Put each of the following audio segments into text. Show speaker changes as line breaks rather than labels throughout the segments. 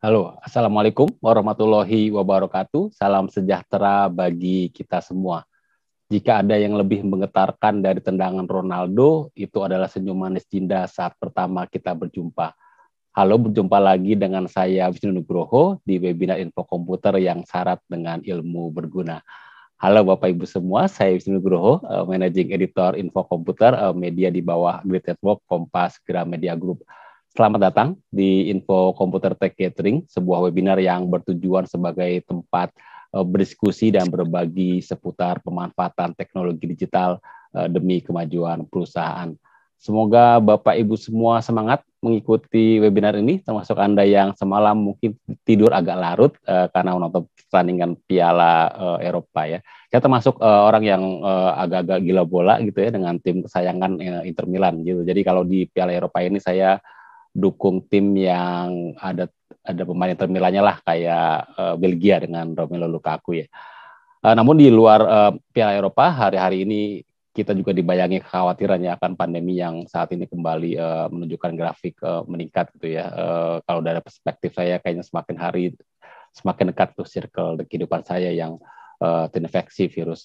Halo, Assalamualaikum warahmatullahi wabarakatuh. Salam sejahtera bagi kita semua. Jika ada yang lebih menggetarkan dari tendangan Ronaldo, itu adalah senyum manis Dinda saat pertama kita berjumpa. Halo, berjumpa lagi dengan saya Wisnu Nugroho di webinar Info Komputer yang syarat dengan ilmu berguna. Halo Bapak Ibu semua, saya Wisnu Nugroho, Managing Editor Info Komputer, media di bawah Grid Network Kompas Gramedia Group. Selamat datang di Info Komputer Tech Gathering, sebuah webinar yang bertujuan sebagai tempat berdiskusi dan berbagi seputar pemanfaatan teknologi digital demi kemajuan perusahaan. Semoga Bapak Ibu semua semangat mengikuti webinar ini, termasuk Anda yang semalam mungkin tidur agak larut karena menonton pertandingan Piala Eropa ya. Saya termasuk orang yang agak-agak gila bola gitu ya dengan tim kesayangan Inter Milan gitu. Jadi kalau di Piala Eropa ini saya dukung tim yang ada pemain Inter Milannya lah kayak Belgia dengan Romelu Lukaku ya. Namun di luar Piala Eropa hari-hari ini kita juga dibayangi kekhawatiran ya akan pandemi yang saat ini kembali menunjukkan grafik meningkat gitu ya. Kalau dari perspektif saya kayaknya semakin hari semakin dekat tuh circle kehidupan saya yang terinfeksi virus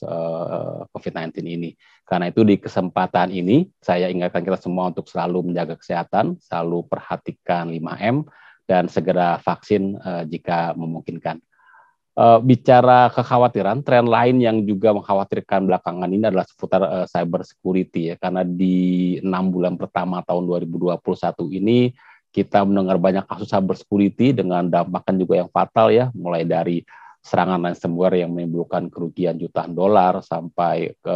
COVID-19 ini. Karena itu di kesempatan ini saya ingatkan kita semua untuk selalu menjaga kesehatan, selalu perhatikan 5M, dan segera vaksin jika memungkinkan. Bicara kekhawatiran, tren lain yang juga mengkhawatirkan belakangan ini adalah seputar cyber security ya, karena di 6 bulan pertama tahun 2021 ini kita mendengar banyak kasus cyber security dengan dampaknya juga yang fatal ya, mulai dari serangan ransomware yang menimbulkan kerugian jutaan dolar sampai ke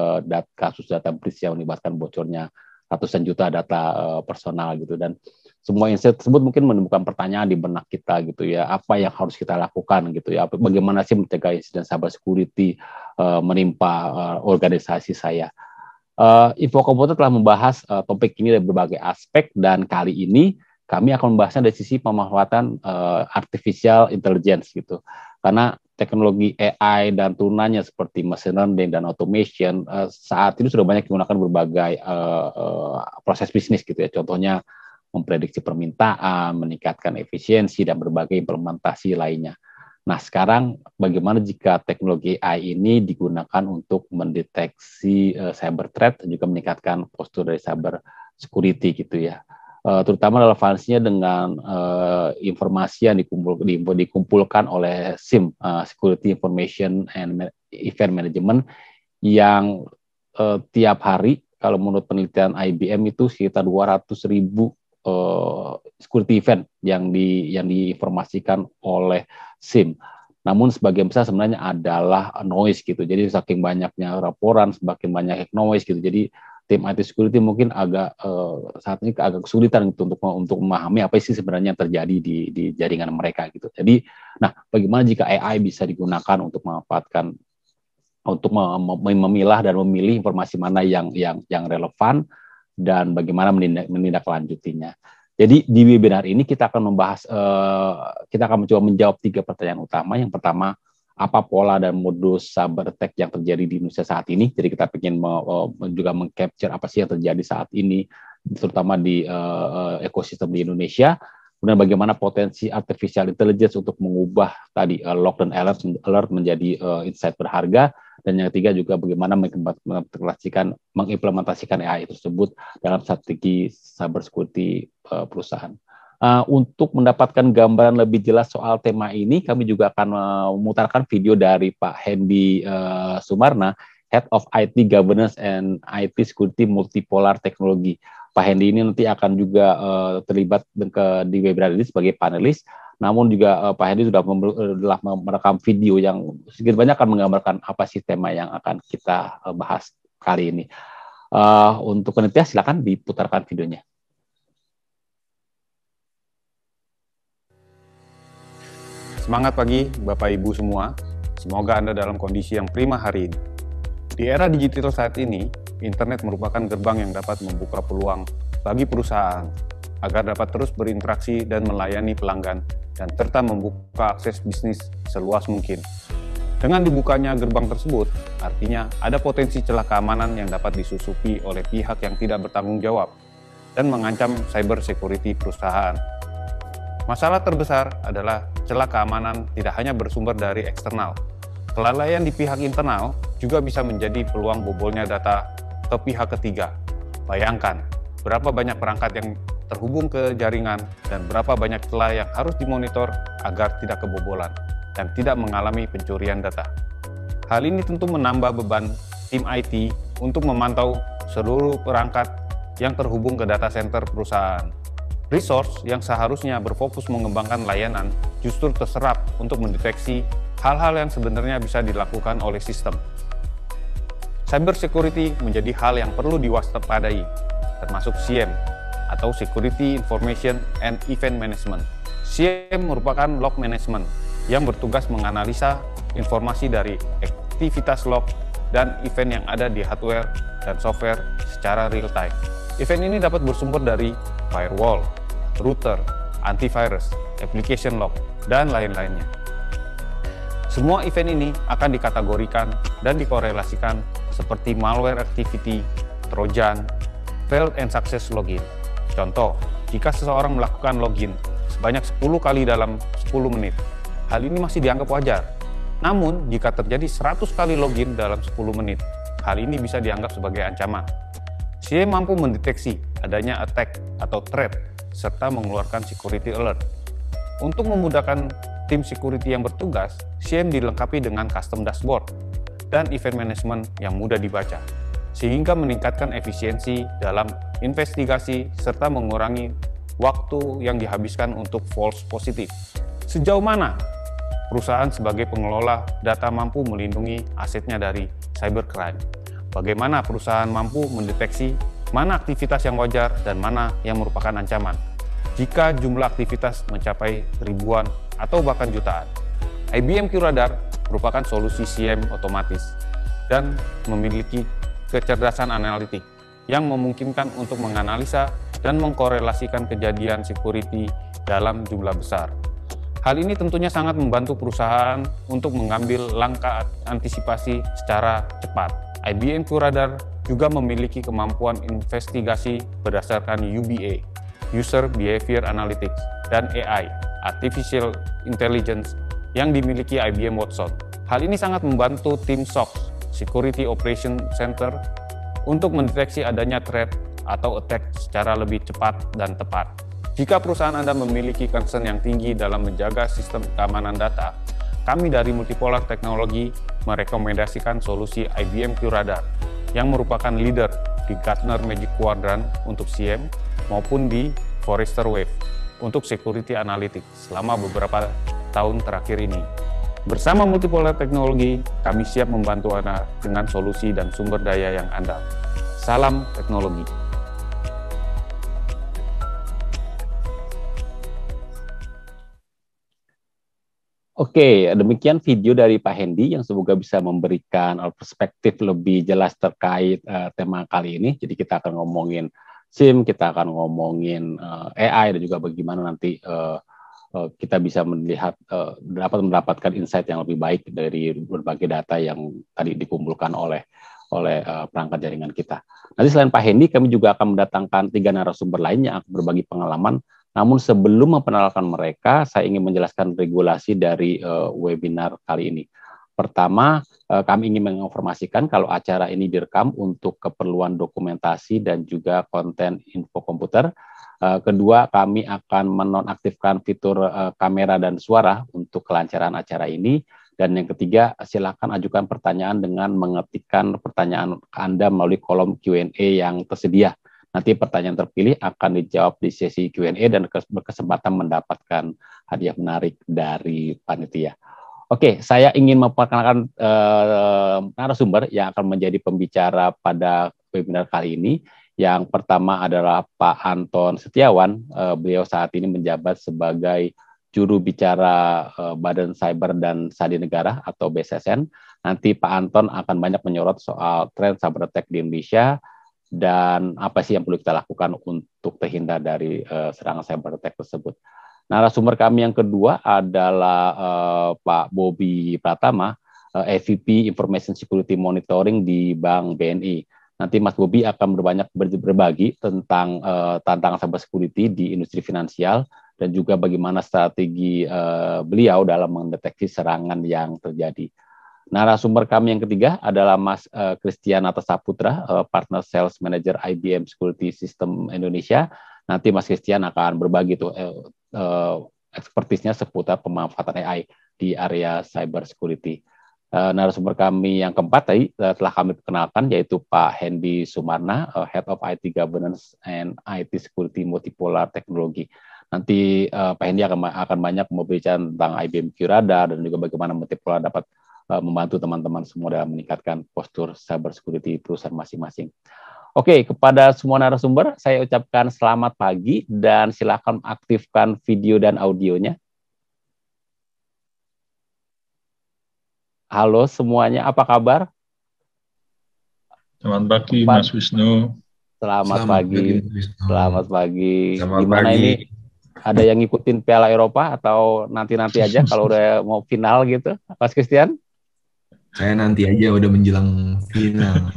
kasus data breach yang melibatkan bocornya ratusan juta data personal gitu. Dan semua insight tersebut mungkin menimbulkan pertanyaan di benak kita gitu ya, apa yang harus kita lakukan gitu ya, bagaimana sih mencegah insiden cyber security menimpa organisasi saya. Info Komputer telah membahas topik ini dari berbagai aspek, dan kali ini kami akan membahasnya dari sisi pemanfaatan artificial intelligence gitu. Karena teknologi AI dan turunannya seperti machine learning dan automation saat ini sudah banyak digunakan berbagai proses bisnis gitu ya. Contohnya memprediksi permintaan, meningkatkan efisiensi, dan berbagai implementasi lainnya. Nah, sekarang bagaimana jika teknologi AI ini digunakan untuk mendeteksi cyber threat dan juga meningkatkan postur dari cyber security gitu ya. Terutama relevansinya dengan informasi yang dikumpulkan oleh SIM, Security Information and Event Management, yang tiap hari kalau menurut penelitian IBM itu sekitar 200.000 security event yang diinformasikan oleh SIM. Namun sebagian besar sebenarnya adalah noise gitu. Jadi saking banyaknya laporan, semakin banyak noise gitu. Jadi tim IT security mungkin agak saat ini agak kesulitan gitu untuk memahami apa sih sebenarnya yang terjadi di jaringan mereka gitu. Jadi, nah bagaimana jika AI bisa digunakan untuk memanfaatkan untuk memilah dan memilih informasi mana yang relevan dan bagaimana menindaklanjutinya. Jadi di webinar ini kita akan membahas, kita akan mencoba menjawab 3 pertanyaan utama. Yang pertama, apa pola dan modus cyber attack yang terjadi di Indonesia saat ini? Jadi kita ingin juga mengcapture apa sih yang terjadi saat ini, terutama di ekosistem di Indonesia. Kemudian bagaimana potensi artificial intelligence untuk mengubah tadi log dan alert menjadi insight berharga. Dan yang ketiga juga bagaimana mengimplementasikan AI tersebut dalam strategi cyber security perusahaan. Untuk mendapatkan gambaran lebih jelas soal tema ini, kami juga akan memutarkan video dari Pak Hendy Sumarna, Head of IT Governance and IT Security Multipolar Technology. Pak Hendy ini nanti akan juga terlibat di webinar ini sebagai panelis. Namun juga Pak Hendy sudah merekam video yang sedikit banyak akan menggambarkan apa sih tema yang akan kita bahas kali ini. Untuk panitia silakan diputarkan videonya.
Semangat pagi Bapak Ibu semua, semoga Anda dalam kondisi yang prima hari ini. Di era digital saat ini, internet merupakan gerbang yang dapat membuka peluang bagi perusahaan agar dapat terus berinteraksi dan melayani pelanggan dan serta membuka akses bisnis seluas mungkin. Dengan dibukanya gerbang tersebut, artinya ada potensi celah keamanan yang dapat disusupi oleh pihak yang tidak bertanggung jawab dan mengancam cyber security perusahaan. Masalah terbesar adalah celah keamanan tidak hanya bersumber dari eksternal. Kelalaian di pihak internal juga bisa menjadi peluang bobolnya data ke pihak ketiga. Bayangkan, berapa banyak perangkat yang terhubung ke jaringan dan berapa banyak celah yang harus dimonitor agar tidak kebobolan dan tidak mengalami pencurian data. Hal ini tentu menambah beban tim IT untuk memantau seluruh perangkat yang terhubung ke data center perusahaan. Resource yang seharusnya berfokus mengembangkan layanan justru terserap untuk mendeteksi hal-hal yang sebenarnya bisa dilakukan oleh sistem. Cyber security menjadi hal yang perlu diwaspadai, termasuk SIEM atau Security Information and Event Management. SIEM merupakan log management yang bertugas menganalisa informasi dari aktivitas log dan event yang ada di hardware dan software secara real time. Event ini dapat bersumber dari firewall, router, antivirus, application log, dan lain-lainnya. Semua event ini akan dikategorikan dan dikorelasikan seperti malware activity, trojan, failed and success login. Contoh, jika seseorang melakukan login sebanyak 10 kali dalam 10 menit, hal ini masih dianggap wajar. Namun, jika terjadi 100 kali login dalam 10 menit, hal ini bisa dianggap sebagai ancaman. SIEM mampu mendeteksi adanya attack atau threat, serta mengeluarkan security alert. Untuk memudahkan tim security yang bertugas, SIEM dilengkapi dengan custom dashboard dan event management yang mudah dibaca, sehingga meningkatkan efisiensi dalam investigasi serta mengurangi waktu yang dihabiskan untuk false positive. Sejauh mana perusahaan sebagai pengelola data mampu melindungi asetnya dari cybercrime? Bagaimana perusahaan mampu mendeteksi mana aktivitas yang wajar dan mana yang merupakan ancaman? Jika jumlah aktivitas mencapai ribuan atau bahkan jutaan. IBM QRadar merupakan solusi SIEM otomatis dan memiliki kecerdasan analitik yang memungkinkan untuk menganalisa dan mengkorelasikan kejadian security dalam jumlah besar. Hal ini tentunya sangat membantu perusahaan untuk mengambil langkah antisipasi secara cepat. IBM QRadar juga memiliki kemampuan investigasi berdasarkan UBA, User Behavior Analytics, dan AI, Artificial Intelligence, yang dimiliki IBM Watson. Hal ini sangat membantu tim SOC, Security Operation Center, untuk mendeteksi adanya threat atau attack secara lebih cepat dan tepat. Jika perusahaan Anda memiliki concern yang tinggi dalam menjaga sistem keamanan data, kami dari Multipolar Technology merekomendasikan solusi IBM QRadar yang merupakan leader di Gartner Magic Quadrant untuk SIEM maupun di Forrester Wave untuk security analytics selama beberapa tahun terakhir ini. Bersama Multipolar Technology, kami siap membantu Anda dengan solusi dan sumber daya yang andal. Salam teknologi.
Oke, demikian video dari Pak Hendy yang semoga bisa memberikan perspektif lebih jelas terkait tema kali ini. Jadi kita akan ngomongin SIEM, kita akan ngomongin AI, dan juga bagaimana nanti kita bisa melihat dapat mendapatkan insight yang lebih baik dari berbagai data yang tadi dikumpulkan oleh perangkat jaringan kita. Nanti selain Pak Hendy, kami juga akan mendatangkan 3 narasumber lain yang akan berbagi pengalaman. Namun sebelum memperkenalkan mereka, saya ingin menjelaskan regulasi dari webinar kali ini. Pertama, kami ingin menginformasikan kalau acara ini direkam untuk keperluan dokumentasi dan juga konten info komputer. Kedua, kami akan menonaktifkan fitur kamera dan suara untuk kelancaran acara ini. Dan yang ketiga, silakan ajukan pertanyaan dengan mengetikkan pertanyaan Anda melalui kolom Q&A yang tersedia. Nanti pertanyaan terpilih akan dijawab di sesi Q&A dan berkesempatan mendapatkan hadiah menarik dari panitia. Oke, saya ingin memperkenalkan narasumber yang akan menjadi pembicara pada webinar kali ini. Yang pertama adalah Pak Anton Setiawan. Beliau saat ini menjabat sebagai juru bicara Badan Cyber dan Sandi Negara atau BSSN. Nanti Pak Anton akan banyak menyorot soal tren cyber attack di Indonesia dan apa sih yang perlu kita lakukan untuk terhindar dari serangan cyber attack tersebut. Narasumber kami yang kedua adalah Pak Bobi Pratama, EVP Information Security Monitoring di Bank BNI. Nanti Mas Bobi akan berbagi tentang tantangan cyber security di industri finansial dan juga bagaimana strategi beliau dalam mendeteksi serangan yang terjadi. Narasumber kami yang ketiga adalah Mas Christian Atta Saputra, Partner Sales Manager IBM Security System Indonesia. Nanti Mas Christian akan berbagi tuh ekspertisnya seputar pemanfaatan AI di area cyber security. Narasumber kami yang keempat tadi telah kami perkenalkan, yaitu Pak Hendy Sumarna, Head of IT Governance and IT Security Multipolar Technology. Nanti Pak Hendy akan banyak membicarakan tentang IBM QRadar dan juga bagaimana Multipolar dapat membantu teman-teman semua dalam meningkatkan postur cyber security perusahaan masing-masing. Oke, kepada semua narasumber, saya ucapkan selamat pagi dan silakan aktifkan video dan audionya. Halo semuanya, apa kabar?
Selamat pagi, Mas Wisnu.
Selamat pagi. Selamat pagi.
Selamat
Gimana
pagi.
ini? Ada yang ngikutin Piala Eropa atau nanti-nanti aja kalau udah mau final gitu, Mas Christian?
Saya nanti aja udah menjelang final.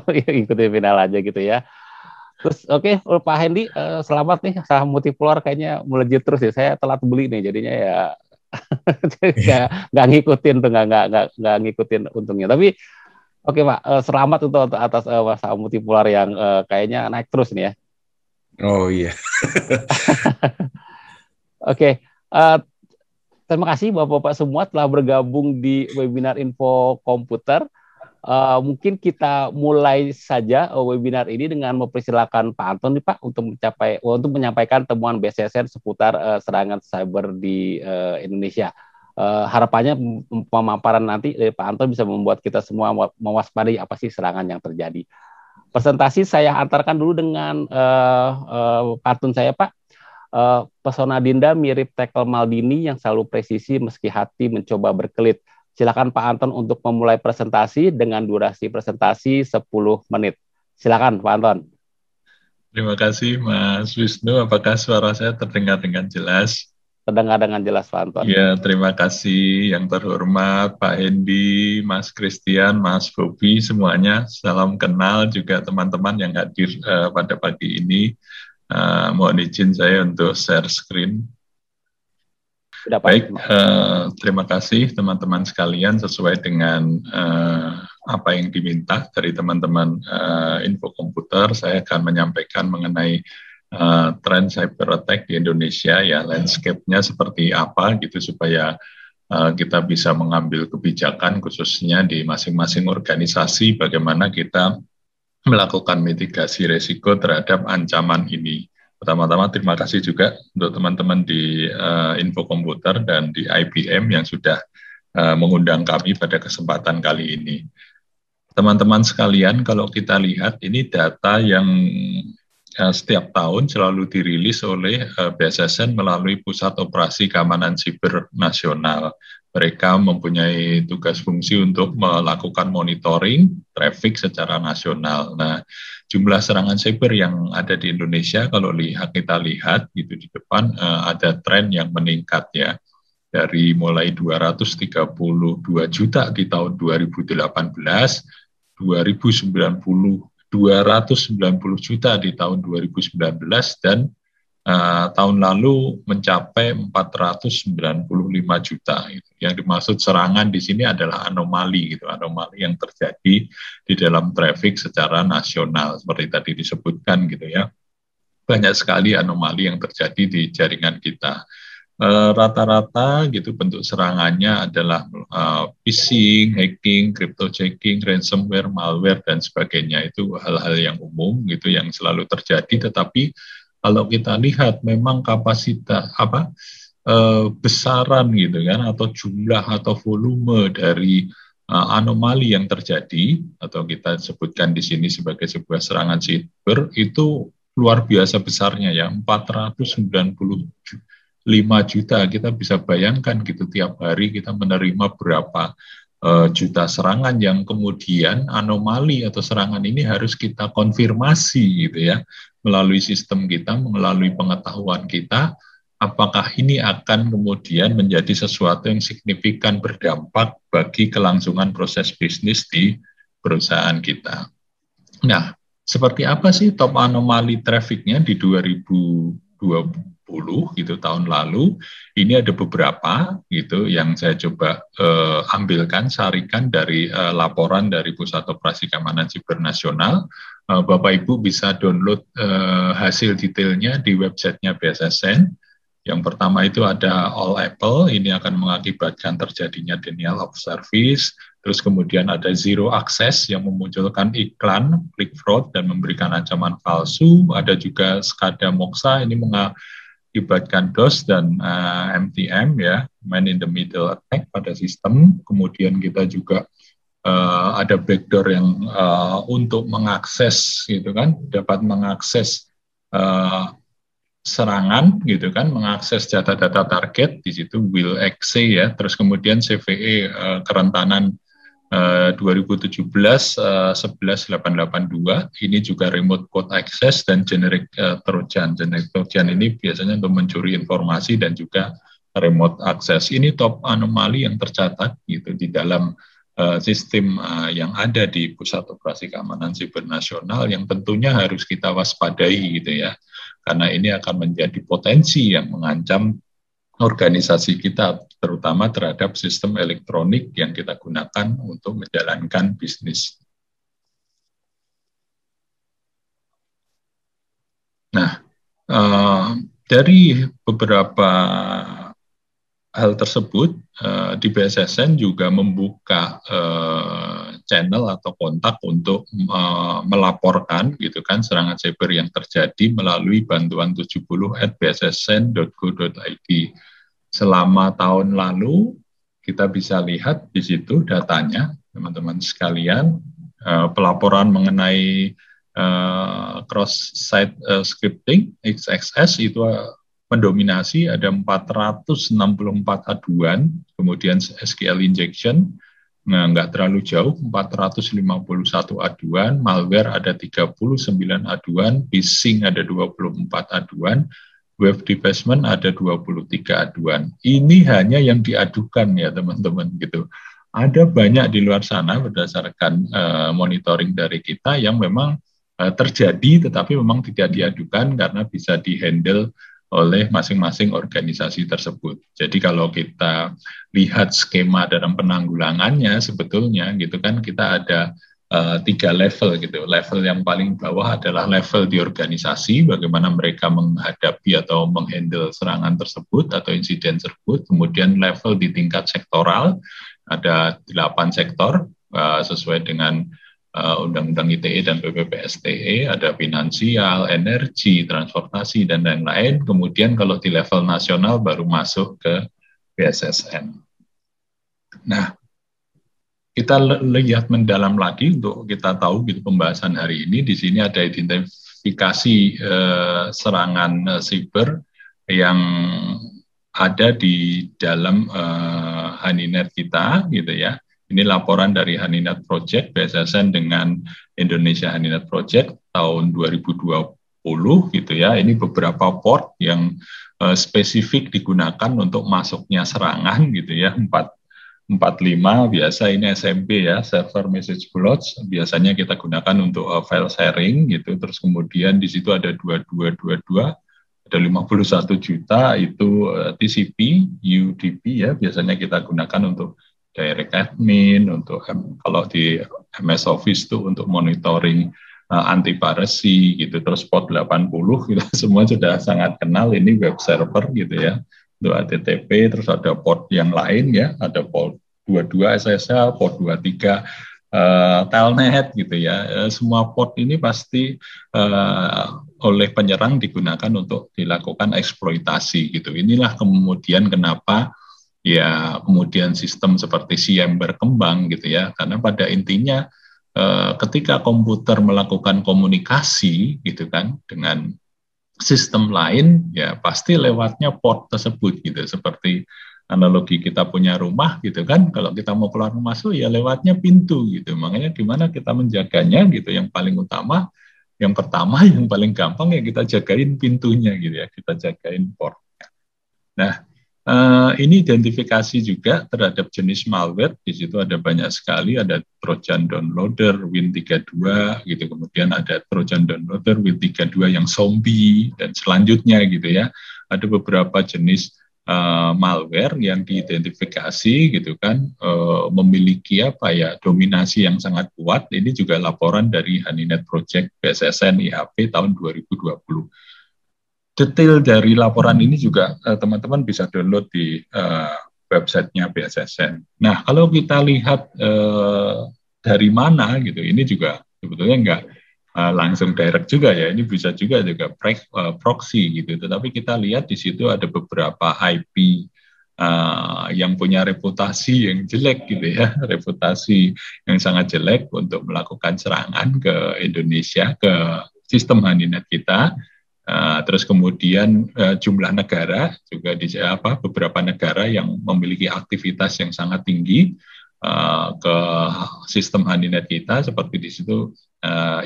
Ikutin final aja gitu ya. Terus oke, Pak Hendy, selamat nih, saham Multipolar kayaknya melejit terus ya. Saya telat beli nih, jadinya ya nggak ngikutin tuh, nggak ngikutin untungnya. Tapi oke Pak, selamat untuk atas saham Multipolar yang kayaknya naik terus nih ya.
Oh iya.
Oke, terima kasih Bapak-Bapak semua telah bergabung di webinar Info Komputer. Mungkin kita mulai saja webinar ini dengan mempersilakan Pak Anton nih Pak untuk menyampaikan temuan BSSN seputar serangan cyber di Indonesia. Harapannya pemaparan nanti dari Pak Anton bisa membuat kita semua mewaspadai apa sih serangan yang terjadi. Presentasi saya antarkan dulu dengan pantun saya Pak. Pesona Dinda mirip Tekel Maldini yang selalu presisi meski hati mencoba berkelit. Silakan Pak Anton untuk memulai presentasi dengan durasi presentasi 10 menit. Silakan Pak Anton.
Terima kasih Mas Wisnu. Apakah suara saya terdengar dengan jelas?
Terdengar dengan jelas Pak Anton.
Ya, terima kasih yang terhormat Pak Hendy, Mas Christian, Mas Bobi, semuanya. Salam kenal juga teman-teman yang hadir pada pagi ini. Mohon izin saya untuk share screen. Baik, terima kasih teman-teman sekalian. Sesuai dengan apa yang diminta dari teman-teman Info Komputer, saya akan menyampaikan mengenai tren cyber attack di Indonesia, ya landscape-nya seperti apa gitu, supaya kita bisa mengambil kebijakan khususnya di masing-masing organisasi bagaimana kita melakukan mitigasi risiko terhadap ancaman ini. Pertama-tama terima kasih juga untuk teman-teman di Info Komputer dan di IBM yang sudah mengundang kami pada kesempatan kali ini. Teman-teman sekalian, kalau kita lihat ini data yang setiap tahun selalu dirilis oleh BSSN melalui Pusat Operasi Keamanan Siber Nasional. Mereka mempunyai tugas fungsi untuk melakukan monitoring traffic secara nasional. Nah, jumlah serangan cyber yang ada di Indonesia, kalau kita lihat gitu di depan ada tren yang meningkat ya. Dari mulai 232 juta di tahun 2018, 290 juta di tahun 2019, dan tahun lalu mencapai 495 juta. Yang dimaksud serangan di sini adalah anomali gitu, anomali yang terjadi di dalam traffic secara nasional seperti tadi disebutkan gitu ya. Banyak sekali anomali yang terjadi di jaringan kita. Rata-rata gitu bentuk serangannya adalah phishing, hacking, crypto checking, ransomware, malware dan sebagainya. Itu hal-hal yang umum gitu yang selalu terjadi, tetapi kalau kita lihat memang kapasitas besaran gitu kan, atau jumlah atau volume dari anomali yang terjadi atau kita sebutkan di sini sebagai sebuah serangan siber itu luar biasa besarnya ya, 495 juta. Kita bisa bayangkan gitu tiap hari kita menerima berapa juta serangan yang kemudian anomali atau serangan ini harus kita konfirmasi gitu ya, melalui sistem kita, melalui pengetahuan kita, apakah ini akan kemudian menjadi sesuatu yang signifikan berdampak bagi kelangsungan proses bisnis di perusahaan kita. Nah, seperti apa sih top anomali traffic-nya di 2020 gitu tahun lalu. Ini ada beberapa gitu yang saya coba ambilkan, sarikan dari laporan dari Pusat Operasi Keamanan Siber Nasional. Bapak Ibu bisa download hasil detailnya di websitenya BSSN. Yang pertama itu ada All Apple, ini akan mengakibatkan terjadinya denial of service. Terus kemudian ada Zero Access yang memunculkan iklan, click fraud, dan memberikan ancaman palsu. Ada juga Skada Moxa, ini mengakibatkan DOS dan MTM, ya, man in the middle attack pada sistem. Kemudian kita juga ada backdoor yang untuk mengakses, gitu kan, dapat mengakses serangan, gitu kan, mengakses data-data target. Di situ will exe, ya. Terus kemudian CVE kerentanan 2017 11882, ini juga remote code access dan generic Trojan. Generic Trojan ini biasanya untuk mencuri informasi dan juga remote access. Ini top anomali yang tercatat gitu di dalam sistem yang ada di Pusat Operasi Keamanan Siber Nasional, yang tentunya harus kita waspadai gitu ya, karena ini akan menjadi potensi yang mengancam organisasi kita, terutama terhadap sistem elektronik yang kita gunakan untuk menjalankan bisnis. Nah, dari beberapa hal tersebut, di BSSN juga membuka channel atau kontak untuk melaporkan gitu kan serangan cyber yang terjadi melalui bantuan 70@bssn.go.id. Selama tahun lalu kita bisa lihat di situ datanya, teman-teman sekalian, pelaporan mengenai cross-site scripting XXS itu mendominasi, ada 464 aduan, kemudian SQL injection, nggak terlalu jauh, 451 aduan, malware ada 39 aduan, phishing ada 24 aduan, web defacement ada 23 aduan. Ini hanya yang diadukan ya teman-teman gitu. Ada banyak di luar sana berdasarkan monitoring dari kita yang memang terjadi, tetapi memang tidak diadukan karena bisa dihandle oleh masing-masing organisasi tersebut. Jadi kalau kita lihat skema dalam penanggulangannya sebetulnya gitu kan, kita ada 3 level gitu. Level yang paling bawah adalah level di organisasi, bagaimana mereka menghadapi atau menghandle serangan tersebut atau insiden tersebut. Kemudian level di tingkat sektoral, ada 8 sektor sesuai dengan Undang-Undang ITE dan PPPSTE, ada finansial, energi, transportasi, dan lain-lain. Kemudian kalau di level nasional baru masuk ke BSSN. Nah, kita lihat mendalam lagi untuk kita tahu gitu pembahasan hari ini. Di sini ada identifikasi serangan siber yang ada di dalam Haninet kita gitu ya. Ini laporan dari Haninet Project, BSSN dengan Indonesia Haninet Project tahun 2020 gitu ya. Ini beberapa port yang spesifik digunakan untuk masuknya serangan gitu ya. 45 biasa ini SMP ya, server message plots, biasanya kita gunakan untuk file sharing gitu. Terus kemudian di situ ada 2222, ada 51 juta itu TCP, UDP ya, biasanya kita gunakan untuk direct admin, untuk kalau di MS Office itu untuk monitoring anti piracy gitu. Terus port 80 gitu, semua sudah sangat kenal, ini web server gitu ya untuk HTTP. Terus ada port yang lain ya, ada port 22 SSL, port 23 telnet gitu ya. Semua port ini pasti oleh penyerang digunakan untuk dilakukan eksploitasi gitu. Inilah kemudian kenapa ya kemudian sistem seperti SIEM berkembang gitu ya, karena pada intinya ketika komputer melakukan komunikasi gitu kan dengan sistem lain, ya pasti lewatnya port tersebut gitu. Seperti analogi kita punya rumah gitu kan, kalau kita mau keluar masuk ya lewatnya pintu gitu. Makanya gimana kita menjaganya gitu, yang paling utama, yang pertama, yang paling gampang ya kita jagain pintunya gitu ya, kita jagain portnya. Nah, ini identifikasi juga terhadap jenis malware. Di situ ada banyak sekali, ada Trojan downloader Win32 gitu, kemudian ada Trojan downloader Win32 yang zombie dan selanjutnya gitu ya. ada beberapa jenis malware yang diidentifikasi gitu kan, memiliki apa ya, dominasi yang sangat kuat. Ini juga laporan dari Honeynet Project BSSN IHP tahun 2020. Detail dari laporan ini juga teman-teman bisa download di websitenya BSSN. Nah, kalau kita lihat dari mana gitu, ini juga sebetulnya nggak langsung direct juga ya, ini bisa juga proxy gitu. Tetapi kita lihat di situ ada beberapa IP yang punya reputasi yang jelek gitu ya, reputasi yang sangat jelek untuk melakukan serangan ke Indonesia, ke sistem Honeynet kita. Terus kemudian jumlah negara juga beberapa negara yang memiliki aktivitas yang sangat tinggi ke sistem Honeynet kita, seperti di situ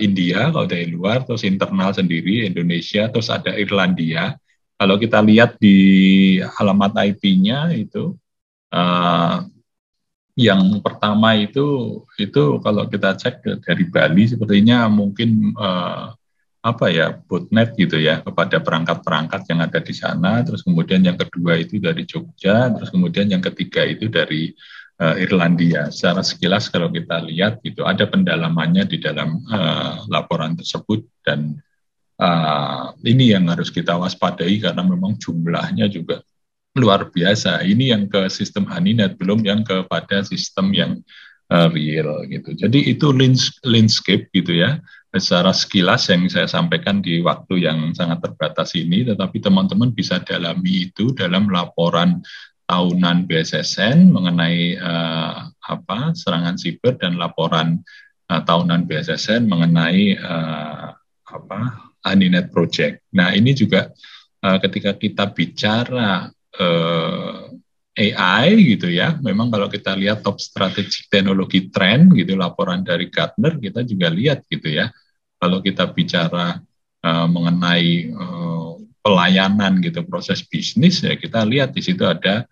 India kalau dari luar, terus internal sendiri Indonesia, terus ada Irlandia. Kalau kita lihat di alamat IP-nya itu yang pertama itu kalau kita cek dari Bali sepertinya mungkin botnet gitu ya kepada perangkat-perangkat yang ada di sana. Terus kemudian yang kedua itu dari Jogja, terus kemudian yang ketiga itu dari Irlandia. Secara sekilas kalau kita lihat gitu ada pendalamannya di dalam laporan tersebut, dan ini yang harus kita waspadai karena memang jumlahnya juga luar biasa. Ini yang ke sistem Honeynet, belum yang kepada sistem yang real gitu. Jadi itu landscape gitu ya, secara sekilas yang saya sampaikan di waktu yang sangat terbatas ini, tetapi teman-teman bisa dalami itu dalam laporan tahunan BSSN mengenai serangan siber, dan laporan tahunan BSSN mengenai Honeynet Project. Nah, ini juga ketika kita bicara AI gitu ya, memang kalau kita lihat top strategic teknologi trend gitu, laporan dari Gartner, kita juga lihat gitu ya, kalau kita bicara mengenai pelayanan gitu, proses bisnis ya, kita lihat di situ ada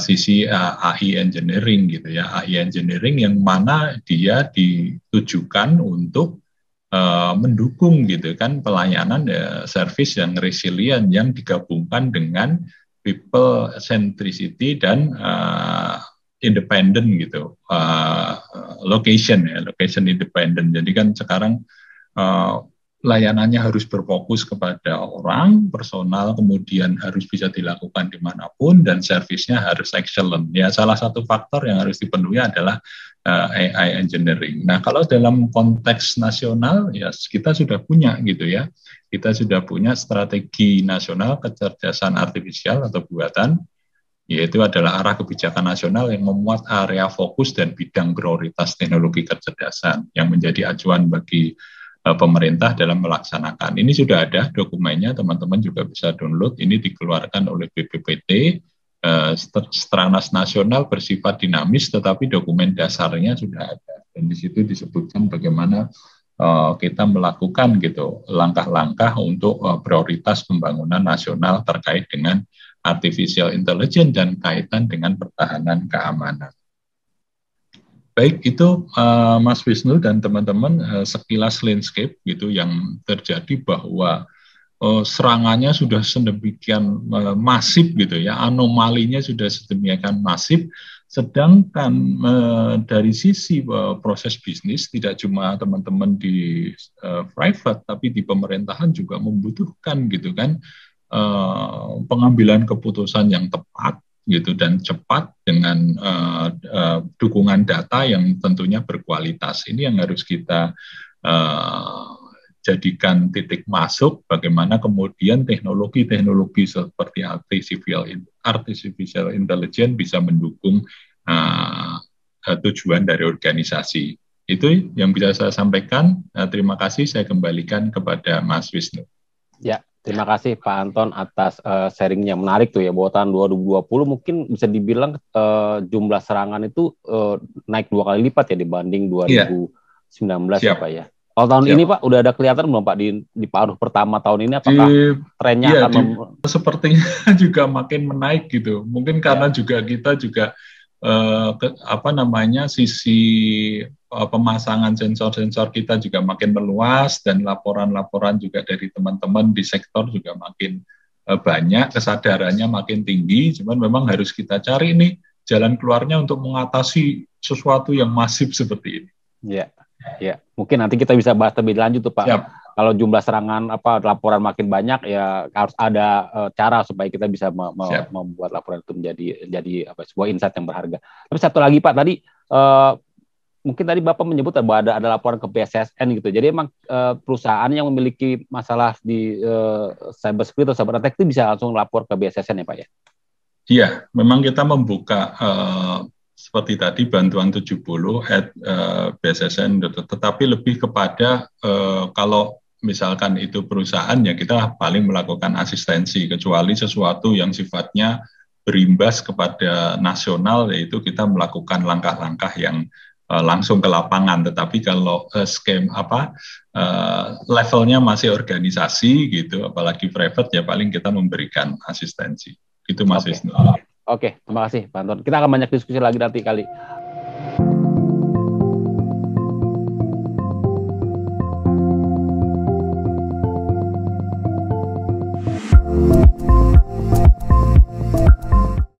sisi AI engineering gitu ya, AI engineering yang mana dia ditujukan untuk mendukung gitu kan pelayanan service yang resilient, yang digabungkan dengan people centricity dan independent gitu, location independent. Jadi kan sekarang layanannya harus berfokus kepada orang, personal, kemudian harus bisa dilakukan dimanapun, dan servisnya harus excellent. Ya, salah satu faktor yang harus dipenuhi adalah AI engineering. Nah, kalau dalam konteks nasional, ya kita sudah punya gitu ya. Kita sudah punya strategi nasional kecerdasan artifisial atau buatan, yaitu adalah arah kebijakan nasional yang memuat area fokus dan bidang prioritas teknologi kecerdasan yang menjadi acuan bagi pemerintah dalam melaksanakan. Ini sudah ada dokumennya, teman-teman juga bisa download. Ini dikeluarkan oleh BPPT, Stranas Nasional bersifat dinamis, tetapi dokumen dasarnya sudah ada. Dan di situ disebutkan bagaimana kita melakukan gitu langkah-langkah untuk prioritas pembangunan nasional terkait dengan artificial intelligence dan kaitan dengan pertahanan keamanan. Baik, itu Mas Wisnu dan teman-teman sekilas landscape gitu yang terjadi, bahwa serangannya sudah sedemikian masif gitu ya, anomalinya sudah sedemikian masif, sedangkan dari sisi proses bisnis tidak cuma teman-teman di private tapi di pemerintahan juga membutuhkan gitu kan pengambilan keputusan yang tepat gitu dan cepat dengan dukungan data yang tentunya berkualitas. Ini yang harus kita jadikan titik masuk, bagaimana kemudian teknologi-teknologi seperti artificial intelligence bisa mendukung tujuan dari organisasi. Itu yang bisa saya sampaikan. Terima kasih, saya kembalikan kepada Mas Wisnu.
Ya, terima kasih Pak Anton atas sharingnya, menarik tuh ya, bahwa tahun 2020 mungkin bisa dibilang jumlah serangan itu naik 2 kali lipat ya dibanding 2019 ya Pak ya. Kalau tahun ini Pak, udah ada kelihatan belum Pak di paruh pertama tahun ini, apakah trennya akan
sepertinya juga makin menaik gitu. Mungkin karena juga kita juga sisi pemasangan sensor-sensor kita juga makin meluas, dan laporan-laporan juga dari teman-teman di sektor juga makin banyak, kesadarannya makin tinggi, cuman memang harus kita cari nih jalan keluarnya untuk mengatasi sesuatu yang masif seperti ini.
Ya, mungkin nanti kita bisa bahas lebih lanjut tuh Pak.
Siap.
Kalau jumlah serangan laporan makin banyak, ya harus ada cara supaya kita bisa membuat laporan itu menjadi sebuah insight yang berharga. Tapi satu lagi Pak, tadi mungkin tadi Bapak menyebut bahwa ada laporan ke BSSN gitu. Jadi emang perusahaan yang memiliki masalah di cyber security atau cyber attack itu bisa langsung lapor ke BSSN ya Pak ya?
Iya, memang kita membuka seperti tadi bantuan 70 @bssn, tetapi lebih kepada kalau misalkan itu perusahaan ya kita paling melakukan asistensi, kecuali sesuatu yang sifatnya berimbas kepada nasional, yaitu kita melakukan langkah-langkah yang langsung ke lapangan. Tetapi kalau levelnya masih organisasi gitu, apalagi private ya paling kita memberikan asistensi. Itu Mas Wisnu.
Oke, terima kasih Pak Anton. Kita akan banyak diskusi lagi nanti kali.